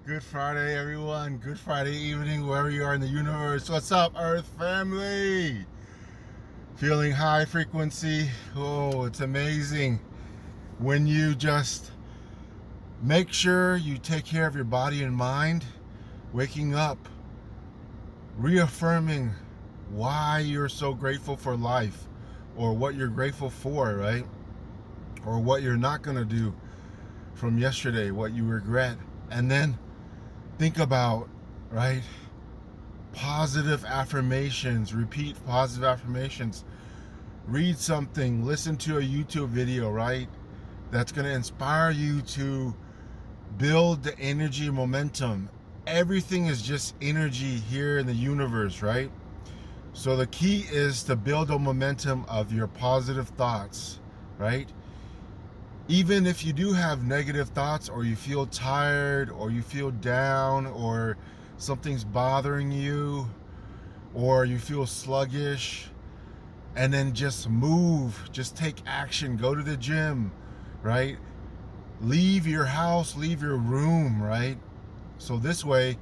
Good Friday, everyone. Good Friday evening, wherever you are in the universe. What's up, Earth family? Feeling high frequency? Oh, it's amazing when you just make sure you take care of your body and mind, waking up, reaffirming why you're so grateful for life or what you're grateful for, right? Or what you're not going to do from yesterday, what you regret. And then think about, right? Positive affirmations, repeat positive affirmations, read something, listen to a YouTube video, right? That's going to inspire you to build the energy momentum. Everything is just energy here in the universe, right? So the key is to build a momentum of your positive thoughts, right? Even if you do have negative thoughts, or you feel tired, or you feel down, or something's bothering you, or you feel sluggish, and then just move, just take action, go to the gym, right? Leave your house, leave your room, right? So this way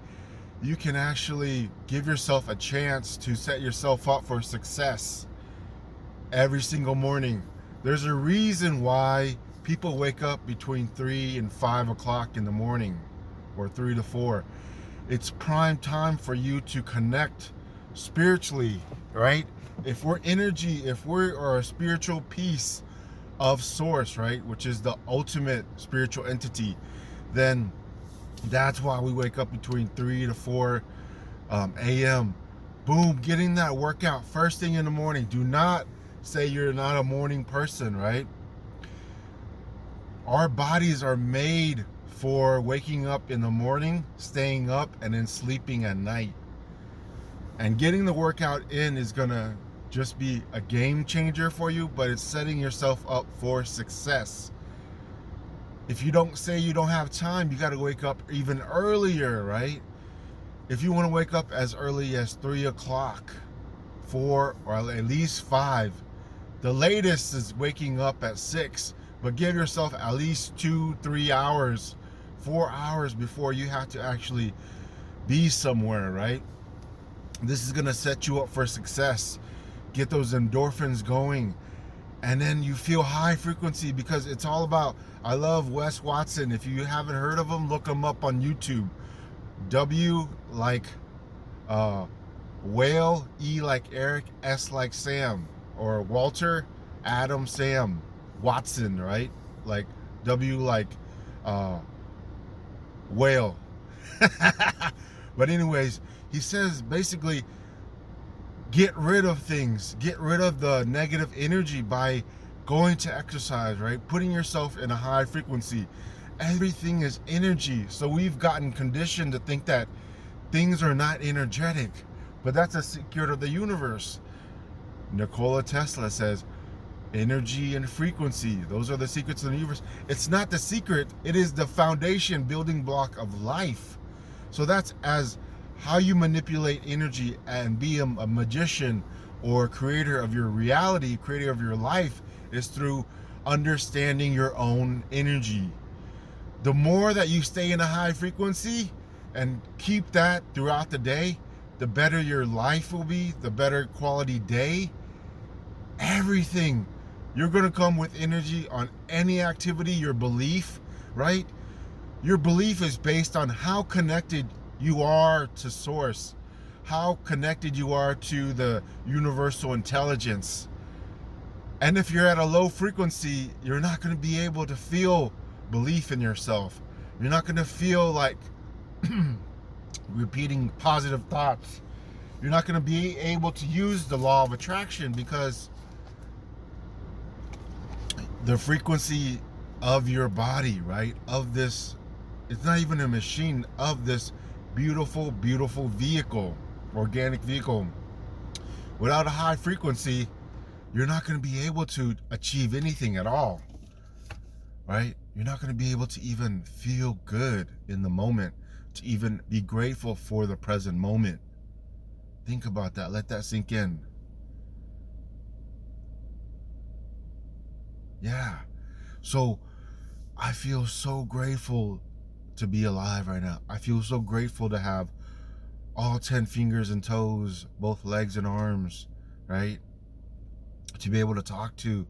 you can actually give yourself a chance to set yourself up for success every single morning. There's a reason why people wake up between 3 and 5 o'clock in the morning, or 3 to 4. It's prime time for you to connect spiritually, right? If we're energy, if we are a spiritual piece of source, right, which is the ultimate spiritual entity, then that's why we wake up between 3 to 4 a.m. Boom, getting that workout first thing in the morning. Do not say you're not a morning person, right? Our bodies are made for waking up in the morning, staying up, and then sleeping at night. And getting the workout in is gonna just be a game changer for you, but it's setting yourself up for success. If you don't say you don't have time, you got to wake up even earlier, right? If you want to wake up as early as 3 o'clock, 4, or at least 5, the latest is waking up at 6, but give yourself at least 2, 3 hours, 4 hours before you have to actually be somewhere, right? This is going to set you up for success. Get those endorphins going. And then you feel high frequency, because it's all about, I love Wes Watson. If you haven't heard of him, look him up on YouTube. W like whale, E like Eric, S like Sam, or Walter, Adam, Sam, Watson, right? Like W like whale. But anyways, he says basically, get rid of things, get rid of the negative energy by going to exercise, right? Putting yourself in a high frequency. Everything is energy. So we've gotten conditioned to think that things are not energetic, but that's a secret of the universe. Nikola Tesla says energy and frequency, those are the secrets of the universe. It's not the secret, it is the foundation, building block of life. So that's as how you manipulate energy and be a magician or creator of your reality, creator of your life, is through understanding your own energy. The more that you stay in a high frequency and keep that throughout the day, the better your life will be, the better quality day. Everything. You're going to come with energy on any activity, your belief, right? Your belief is based on how connected you are to source, how connected you are to the universal intelligence. And if you're at a low frequency, you're not going to be able to feel belief in yourself. You're not going to feel like repeating positive thoughts. You're not going to be able to use the law of attraction, because the frequency of your body, right? Of this, it's not even a machine, of this beautiful, beautiful vehicle, organic vehicle. Without a high frequency, you're not going to be able to achieve anything at all, right? You're not going to be able to even feel good in the moment, to even be grateful for the present moment. Think about that. Let that sink in. Yeah. So I feel so grateful to be alive right now. I feel so grateful to have all 10 fingers and toes, both legs and arms, right? To be able to talk to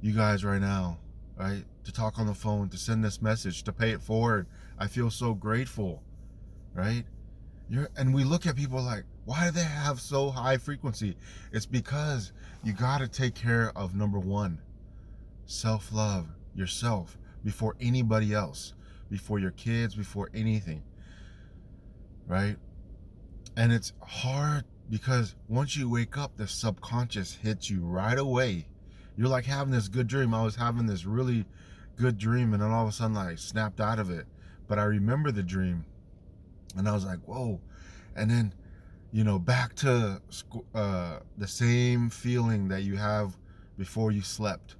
you guys right now, right? To talk on the phone, to send this message, to pay it forward. I feel so grateful, right? And we look at people like, why do they have so high frequency? It's because you got to take care of number one, self-love, yourself, before anybody else, before your kids, before anything, right? And it's hard because once you wake up, the subconscious hits you right away. You're like having this good dream. I was having this really good dream, and then all of a sudden I snapped out of it. But I remember the dream, and I was like, whoa. And then, back to the same feeling that you have before you slept,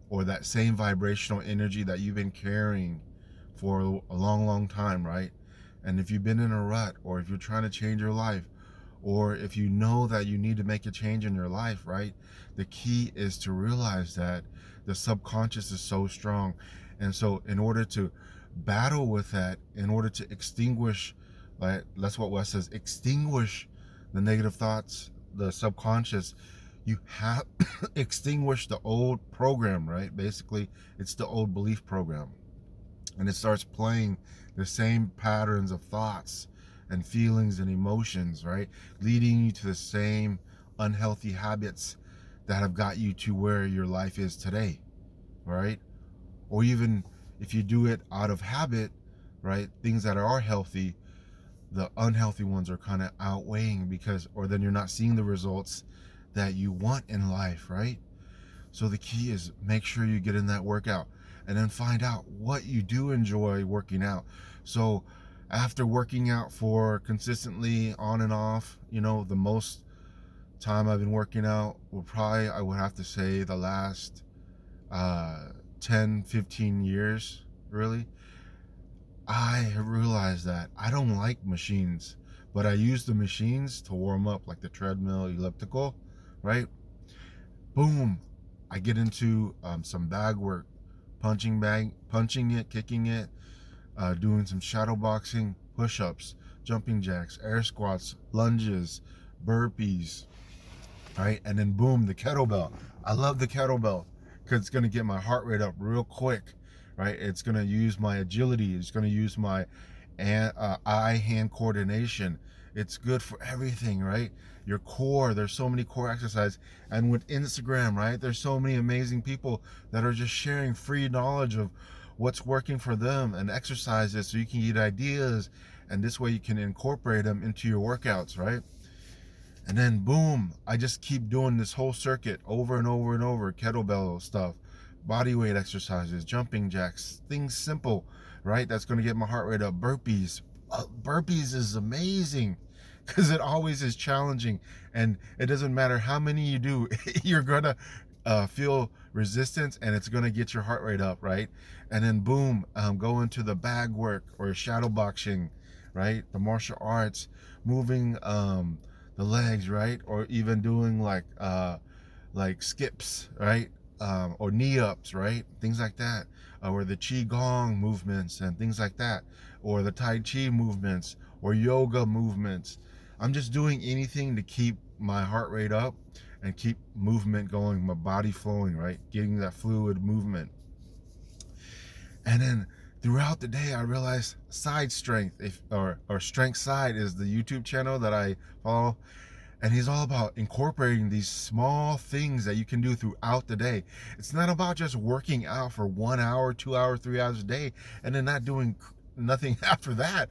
or that same vibrational energy that you've been carrying for a long, long time, right? And if you've been in a rut, or if you're trying to change your life, or if you know that you need to make a change in your life, right? The key is to realize that the subconscious is so strong. And so in order to battle with that, in order to extinguish, like that's what Wes says, extinguish the negative thoughts, the subconscious, you have extinguish the old program, right? Basically, it's the old belief program. And it starts playing the same patterns of thoughts and feelings and emotions, right? Leading you to the same unhealthy habits that have got you to where your life is today, right? Or even if you do it out of habit, right? Things that are healthy, the unhealthy ones are kind of outweighing or then you're not seeing the results that you want in life, right? So the key is make sure you get in that workout, and then find out what you do enjoy working out. So after working out for consistently on and off, the most time I've been working out I would have to say the last 10, 15 years, really. I have realized that I don't like machines, but I use the machines to warm up, like the treadmill, elliptical, right? Boom, I get into some bag work, punching it, kicking it, doing some shadow boxing, push-ups, jumping jacks, air squats, lunges, burpees, right? And then boom, the kettlebell. I love the kettlebell because it's going to get my heart rate up real quick, right? It's going to use my agility. It's going to use my eye-hand coordination. It's good for everything, right? Your core, there's so many core exercises. And with Instagram, right, there's so many amazing people that are just sharing free knowledge of what's working for them and exercises, so you can get ideas, and this way you can incorporate them into your workouts, right? And then boom, I just keep doing this whole circuit over and over and over. Kettlebell stuff, body weight exercises, jumping jacks, things simple, right? That's going to get my heart rate up. Burpees. Burpees is amazing because it always is challenging, and it doesn't matter how many you do, you're going to feel resistance, and it's going to get your heart rate up, right? And then boom, go into the bag work or shadow boxing, right? The martial arts, moving the legs, right? Or even doing like skips, right? Or knee ups, right? Things like that. Or the Qigong movements and things like that. Or the Tai Chi movements or yoga movements. I'm just doing anything to keep my heart rate up and keep movement going, my body flowing, right? Getting that fluid movement. And then throughout the day, I realized Side Strength, or Strength Side is the YouTube channel that I follow. And he's all about incorporating these small things that you can do throughout the day. It's not about just working out for 1 hour, 2 hours, 3 hours a day, and then not doing nothing after that.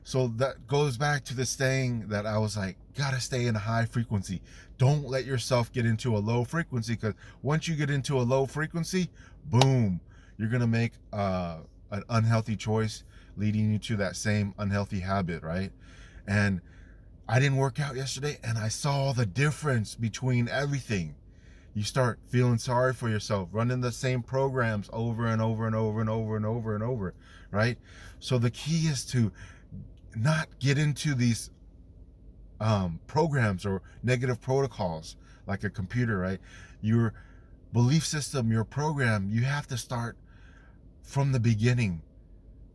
So that goes back to this thing that I was like, gotta stay in a high frequency. Don't let yourself get into a low frequency, because once you get into a low frequency, boom, you're gonna make an unhealthy choice, leading you to that same unhealthy habit, right? And I didn't work out yesterday, and I saw the difference between everything. You start feeling sorry for yourself, running the same programs over and over and over and over and over and over, right? So the key is to not get into these programs or negative protocols like a computer, right? Your belief system, your program, you have to start from the beginning.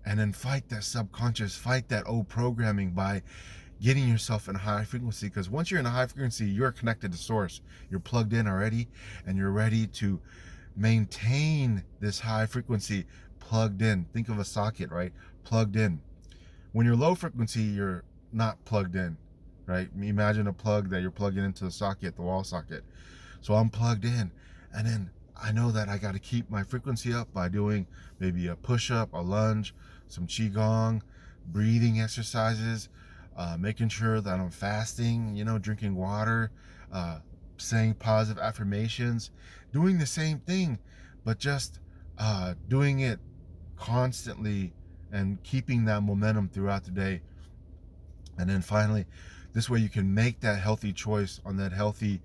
and then fight that subconscious, fight that old programming by getting yourself in a high frequency. Because once you're in a high frequency, you're connected to source. You're plugged in already, and you're ready to maintain this high frequency plugged in. Think of a socket, right? Plugged in. When you're low frequency, you're not plugged in, right? Imagine a plug that you're plugging into the socket, the wall socket. So I'm plugged in, and then I know that I got to keep my frequency up by doing maybe a push-up, a lunge, some qigong, breathing exercises, making sure that I'm fasting, drinking water, saying positive affirmations, doing the same thing, but just doing it constantly and keeping that momentum throughout the day. And then finally, this way you can make that healthy choice on that healthy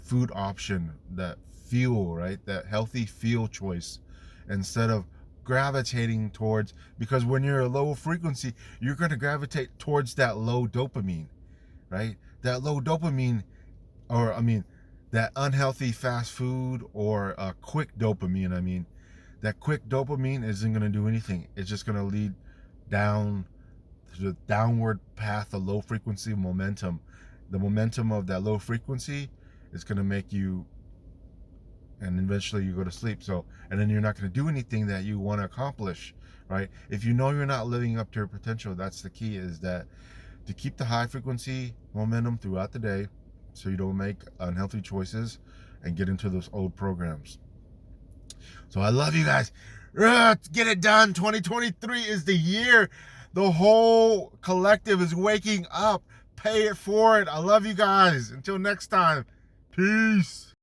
food option, that fuel, right? That healthy fuel choice, instead of gravitating towards, because when you're a low frequency, you're going to gravitate towards that low dopamine, right? That low dopamine, or that unhealthy fast food, or quick dopamine. That quick dopamine isn't going to do anything. It's just going to lead down to the downward path of low frequency momentum. The momentum of that low frequency is going to make you, and eventually you go to sleep. So, and then you're not going to do anything that you want to accomplish, right? If you know you're not living up to your potential, that's the key, is that to keep the high frequency momentum throughout the day, so you don't make unhealthy choices and get into those old programs. So I love you guys. Let's get it done. 2023 is the year. The whole collective is waking up. Pay it forward. I love you guys. Until next time. Peace.